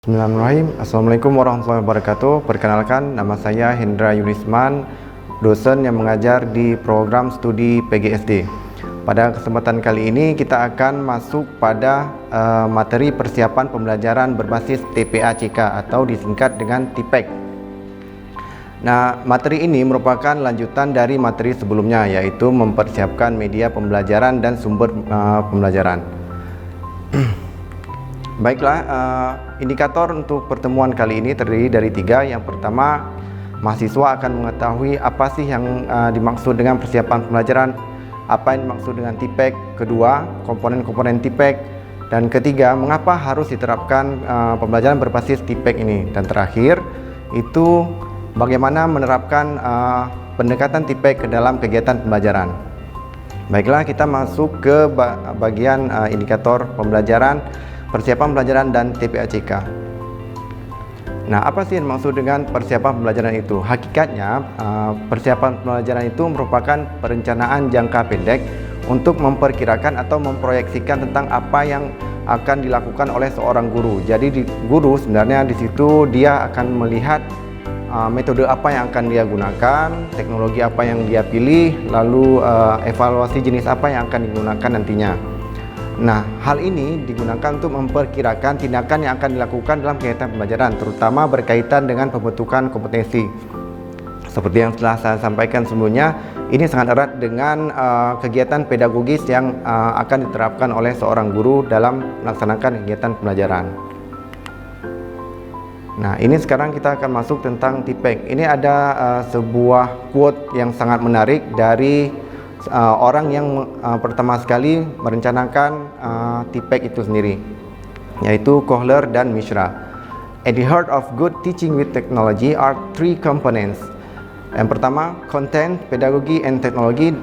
Bismillahirrahmanirrahim. Assalamualaikum warahmatullahi wabarakatuh. Perkenalkan, nama saya Hendra Yunisman, dosen yang mengajar di program studi PGSD. Pada kesempatan kali ini kita akan masuk pada materi persiapan pembelajaran berbasis TPA-CK atau disingkat dengan TIPEC. Nah, materi ini merupakan lanjutan dari materi sebelumnya, yaitu mempersiapkan media pembelajaran dan sumber pembelajaran. Baiklah, indikator untuk pertemuan kali ini terdiri dari 3. Yang pertama, mahasiswa akan mengetahui apa sih yang dimaksud dengan persiapan pembelajaran, apa yang dimaksud dengan TIPEC. Kedua, komponen-komponen TIPEC. Dan ketiga, mengapa harus diterapkan pembelajaran berbasis TIPEC ini. Dan terakhir, itu bagaimana menerapkan pendekatan TIPEC ke dalam kegiatan pembelajaran. Baiklah, kita masuk ke bagian indikator pembelajaran, persiapan pembelajaran dan TPA-CK. Nah, apa sih yang dimaksud dengan persiapan pembelajaran itu? Hakikatnya, persiapan pembelajaran itu merupakan perencanaan jangka pendek untuk memperkirakan atau memproyeksikan tentang apa yang akan dilakukan oleh seorang guru. Jadi guru sebenarnya di situ dia akan melihat metode apa yang akan dia gunakan, teknologi apa yang dia pilih, lalu evaluasi jenis apa yang akan digunakan nantinya. Nah, hal ini digunakan untuk memperkirakan tindakan yang akan dilakukan dalam kegiatan pembelajaran, terutama berkaitan dengan pembentukan kompetensi. Seperti yang telah saya sampaikan sebelumnya, ini sangat erat dengan kegiatan pedagogis yang akan diterapkan oleh seorang guru dalam melaksanakan kegiatan pembelajaran. Nah, ini sekarang kita akan masuk tentang TIPEC. Ini ada sebuah quote yang sangat menarik dari orang yang pertama sekali merencanakan TIPEC itu sendiri, yaitu Kohler dan Mishra. At the heart of good teaching with technology are 3 components. Yang pertama, content, pedagogy, and technology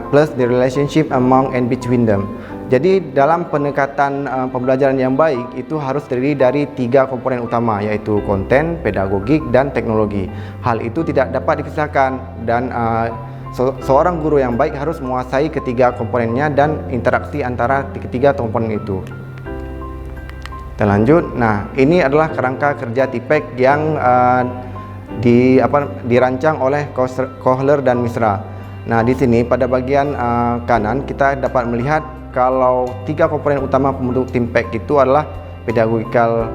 plus the relationship among and between them. Jadi dalam pendekatan pembelajaran yang baik itu harus terdiri dari 3 komponen utama, yaitu konten, pedagogik, dan teknologi. Hal itu tidak dapat dipisahkan dan seorang guru yang baik harus menguasai ketiga komponennya dan interaksi antara ketiga komponen itu. Kita lanjut. Nah, ini adalah kerangka kerja TIPEC yang dirancang oleh Kohler dan Mishra. Nah, di sini pada bagian kanan kita dapat melihat kalau 3 komponen utama pembentuk TIPEC itu adalah pedagogical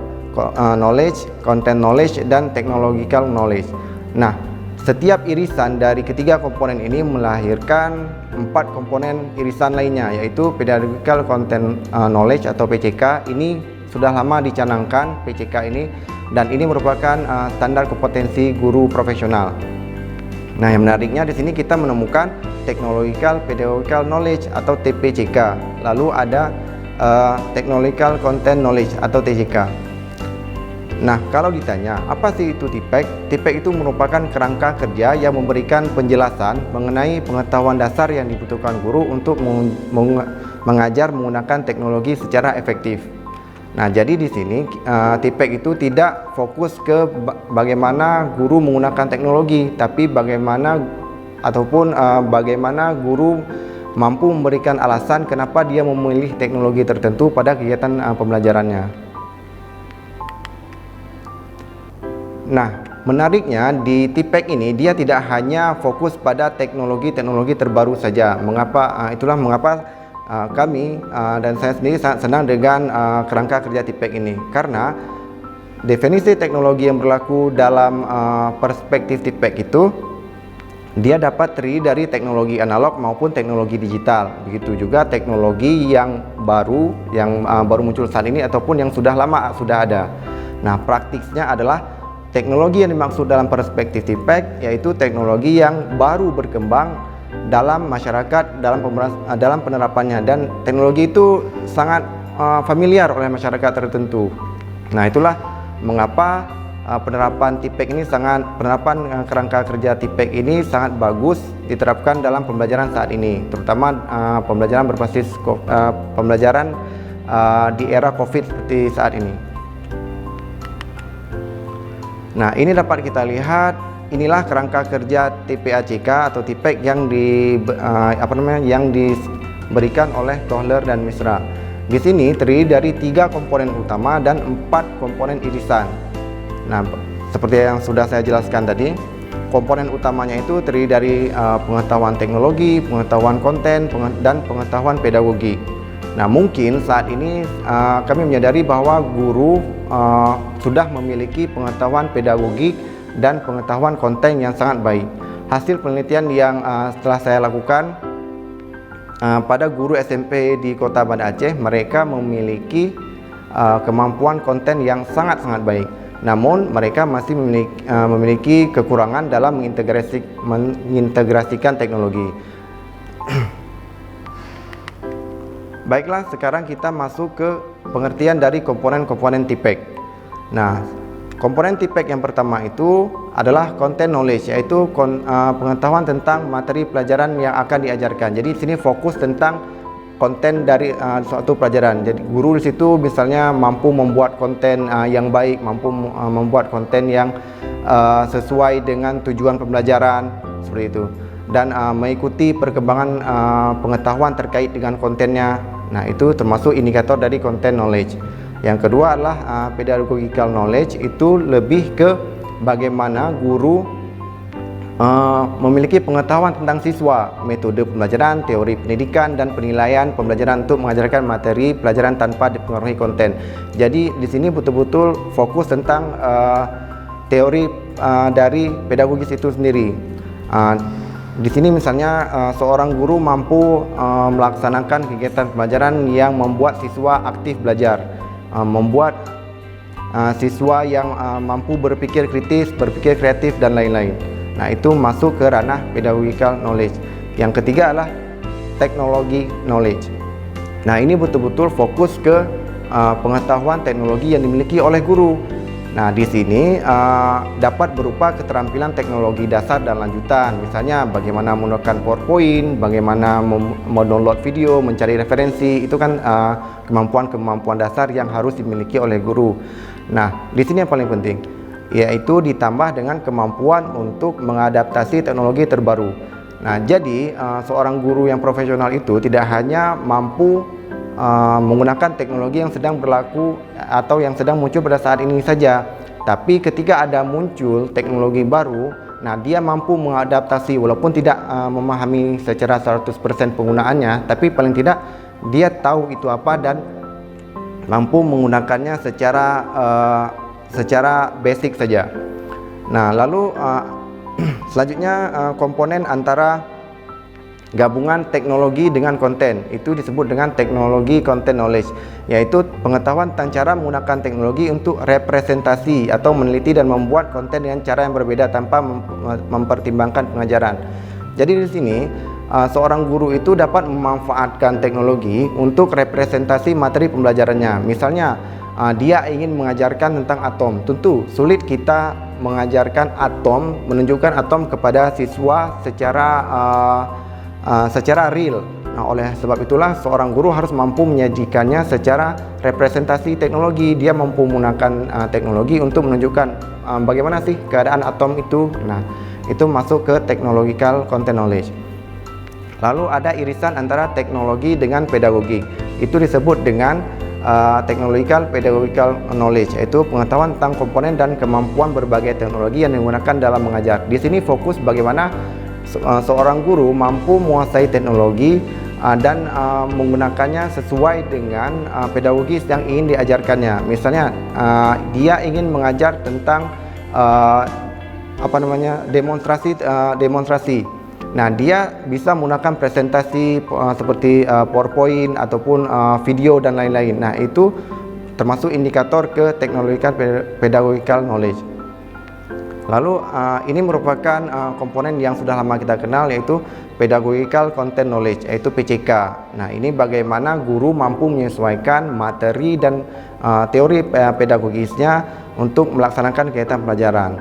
knowledge, content knowledge, dan technological knowledge. Nah, setiap irisan dari ketiga komponen ini melahirkan 4 komponen irisan lainnya, yaitu pedagogical content knowledge atau PCK. Ini sudah lama dicanangkan PCK ini, dan ini merupakan standar kompetensi guru profesional. Nah, yang menariknya di sini kita menemukan technological pedagogical knowledge atau TPCK. Lalu ada technological content knowledge atau TCK. Nah, kalau ditanya apa sih itu TIPEC? TIPEC itu merupakan kerangka kerja yang memberikan penjelasan mengenai pengetahuan dasar yang dibutuhkan guru untuk mengajar menggunakan teknologi secara efektif. Nah, jadi di sini TIPEC itu tidak fokus ke bagaimana guru menggunakan teknologi, tapi bagaimana guru mampu memberikan alasan kenapa dia memilih teknologi tertentu pada kegiatan pembelajarannya. Nah, menariknya di TIPEC ini dia tidak hanya fokus pada teknologi-teknologi terbaru saja. Itulah mengapa kami dan saya sendiri sangat senang dengan kerangka kerja TIPEC ini, karena definisi teknologi yang berlaku dalam perspektif TIPEC itu dia dapat terdiri dari teknologi analog maupun teknologi digital. Begitu juga teknologi yang baru muncul saat ini ataupun yang sudah lama sudah ada. Nah, praktisnya adalah teknologi yang dimaksud dalam perspektif TIPEC yaitu teknologi yang baru berkembang dalam masyarakat dalam penerapannya, dan teknologi itu sangat familiar oleh masyarakat tertentu. Nah, itulah mengapa penerapan kerangka kerja TIPEC ini sangat bagus diterapkan dalam pembelajaran saat ini, terutama pembelajaran berbasis pembelajaran di era COVID seperti saat ini. Nah, ini dapat kita lihat, inilah kerangka kerja TPA-CK atau TIPEC yang diberikan oleh Kohler dan Mishra. di sini terdiri dari 3 komponen utama dan 4 komponen irisan. Nah, seperti yang sudah saya jelaskan tadi, komponen utamanya itu terdiri dari pengetahuan teknologi, pengetahuan konten, dan pengetahuan pedagogik. Nah, mungkin saat ini kami menyadari bahwa guru sudah memiliki pengetahuan pedagogik dan pengetahuan konten yang sangat baik. Hasil penelitian yang setelah saya lakukan pada guru SMP di Kota Banda Aceh, mereka memiliki kemampuan konten yang sangat-sangat baik. Namun mereka masih memiliki kekurangan dalam mengintegrasikan teknologi. Baiklah, sekarang kita masuk ke pengertian dari komponen-komponen TPEC. Nah, komponen TPEC yang pertama itu adalah content knowledge, yaitu pengetahuan tentang materi pelajaran yang akan diajarkan. Jadi di sini fokus tentang konten dari suatu pelajaran. Jadi guru di situ misalnya mampu membuat konten yang baik, mampu membuat konten yang sesuai dengan tujuan pembelajaran seperti itu, dan mengikuti perkembangan pengetahuan terkait dengan kontennya. Nah, itu termasuk indikator dari content knowledge. Yang kedua adalah pedagogical knowledge, itu lebih ke bagaimana guru memiliki pengetahuan tentang siswa, metode pembelajaran, teori pendidikan, dan penilaian pembelajaran untuk mengajarkan materi pelajaran tanpa dipengaruhi konten. Jadi di sini betul-betul fokus tentang teori dari pedagogis itu sendiri. Di sini misalnya seorang guru mampu melaksanakan kegiatan pembelajaran yang membuat siswa aktif belajar, membuat siswa yang mampu berpikir kritis, berpikir kreatif, dan lain-lain. Nah, itu masuk ke ranah pedagogical knowledge. Yang ketiga adalah teknologi knowledge. Nah, ini betul-betul fokus ke pengetahuan teknologi yang dimiliki oleh guru. Nah, di sini dapat berupa keterampilan teknologi dasar dan lanjutan. Misalnya bagaimana menggunakan PowerPoint, bagaimana mendownload video, mencari referensi. Itu kan kemampuan-kemampuan dasar yang harus dimiliki oleh guru. Nah, di sini yang paling penting, yaitu ditambah dengan kemampuan untuk mengadaptasi teknologi terbaru. Nah, jadi seorang guru yang profesional itu tidak hanya mampu menggunakan teknologi yang sedang berlaku atau yang sedang muncul pada saat ini saja, tapi ketika ada muncul teknologi baru, nah dia mampu mengadaptasi walaupun tidak memahami secara 100% penggunaannya, tapi paling tidak dia tahu itu apa dan mampu menggunakannya secara basic saja. Nah, lalu selanjutnya komponen antara gabungan teknologi dengan konten itu disebut dengan teknologi content knowledge, yaitu pengetahuan tentang cara menggunakan teknologi untuk representasi atau meneliti dan membuat konten dengan cara yang berbeda tanpa mempertimbangkan pengajaran. Jadi di sini seorang guru itu dapat memanfaatkan teknologi untuk representasi materi pembelajarannya. Misalnya dia ingin mengajarkan tentang atom. Tentu sulit kita mengajarkan atom, menunjukkan atom kepada siswa secara real. Nah, oleh sebab itulah seorang guru harus mampu menyajikannya secara representasi teknologi. Dia mampu menggunakan teknologi untuk menunjukkan bagaimana sih keadaan atom itu. Nah, itu masuk ke technological content knowledge. Lalu ada irisan antara teknologi dengan pedagogi. Itu disebut dengan technological pedagogical knowledge, yaitu pengetahuan tentang komponen dan kemampuan berbagai teknologi yang digunakan dalam mengajar. Di sini fokus bagaimana seorang guru mampu menguasai teknologi dan menggunakannya sesuai dengan pedagogis yang ingin diajarkannya. Misalnya dia ingin mengajar tentang demonstrasi. Nah, dia bisa menggunakan presentasi seperti PowerPoint ataupun video dan lain-lain. Nah, itu termasuk indikator ke technological pedagogical knowledge. Lalu ini merupakan komponen yang sudah lama kita kenal, yaitu pedagogical content knowledge, yaitu PCK. Nah, ini bagaimana guru mampu menyesuaikan materi dan teori pedagogisnya untuk melaksanakan kegiatan pelajaran.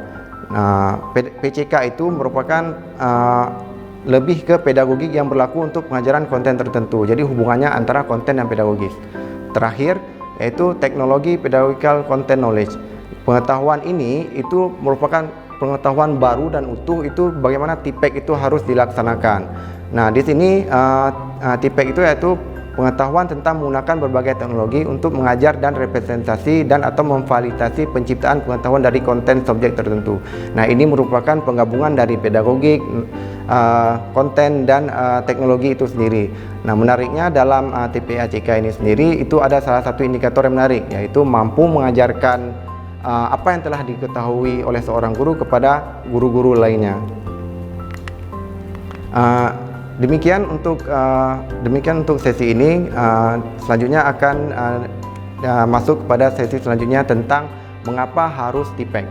Nah, PCK itu merupakan lebih ke pedagogik yang berlaku untuk pengajaran konten tertentu. Jadi hubungannya antara konten dan pedagogis. Terakhir yaitu teknologi pedagogical content knowledge. Pengetahuan ini itu merupakan pengetahuan baru dan utuh, itu bagaimana TPEC itu harus dilaksanakan. Nah, di sini TPEC itu yaitu pengetahuan tentang menggunakan berbagai teknologi untuk mengajar dan representasi dan atau memfasilitasi penciptaan pengetahuan dari konten subjek tertentu. Nah, ini merupakan penggabungan dari pedagogik, konten dan teknologi itu sendiri. Nah, menariknya dalam TPACK ini sendiri itu ada salah satu indikator yang menarik, yaitu mampu mengajarkan apa yang telah diketahui oleh seorang guru kepada guru-guru lainnya. Demikian untuk sesi ini. Selanjutnya akan masuk kepada sesi selanjutnya tentang mengapa harus TPACK.